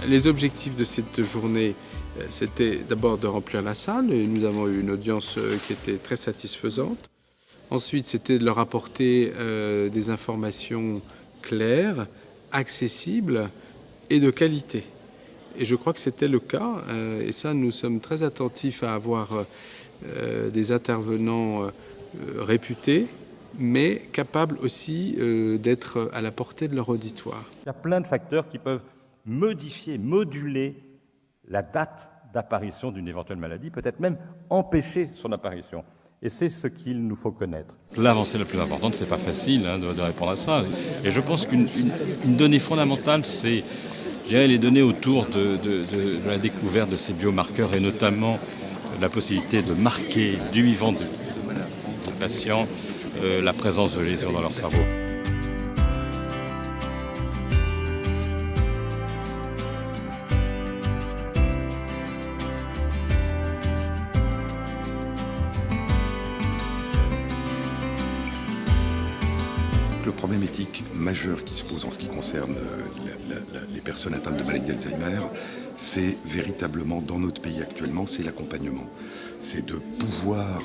Les objectifs de cette journée, c'était d'abord de remplir la salle, et nous avons eu une audience qui était très satisfaisante. Ensuite, c'était de leur apporter des informations claires, accessibles et de qualité. Et je crois que c'était le cas, et ça, nous sommes très attentifs à avoir des intervenants réputés, mais capables aussi d'être à la portée de leur auditoire. Il y a plein de facteurs qui peuvent modifier, moduler la date d'apparition d'une éventuelle maladie, peut-être même empêcher son apparition. Et c'est ce qu'il nous faut connaître. L'avancée la plus importante, c'est pas facile de répondre à ça. Et je pense qu'une donnée fondamentale, c'est les données autour de la découverte de ces biomarqueurs et notamment la possibilité de marquer du vivant des patients la présence de lésions dans leur cerveau. Le problème éthique majeur qui se pose en ce qui concerne les personnes atteintes de maladie d'Alzheimer, c'est véritablement, dans notre pays actuellement, c'est l'accompagnement. C'est de pouvoir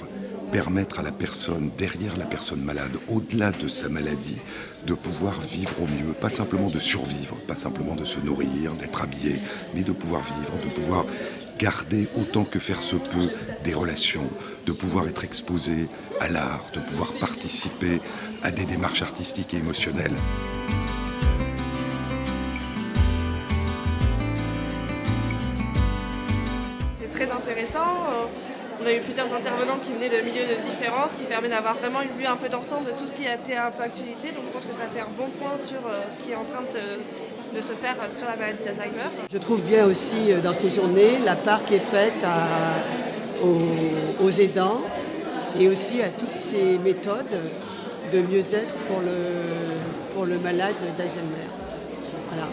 permettre à la personne, derrière la personne malade, au-delà de sa maladie, de pouvoir vivre au mieux, pas simplement de survivre, pas simplement de se nourrir, d'être habillé, mais de pouvoir vivre, de pouvoir garder autant que faire se peut des relations, de pouvoir être exposé à l'art, de pouvoir participer à des démarches artistiques et émotionnelles. C'est très intéressant. On a eu plusieurs intervenants qui venaient de milieux différents, ce qui permet d'avoir vraiment une vue un peu d'ensemble de tout ce qui a été un peu actualité. Donc je pense que ça fait un bon point sur ce qui est en train de se faire sur la maladie d'Alzheimer. Je trouve bien aussi dans ces journées la part qui est faite aux aidants et aussi à toutes ces méthodes de mieux-être pour le malade d'Alzheimer. Voilà.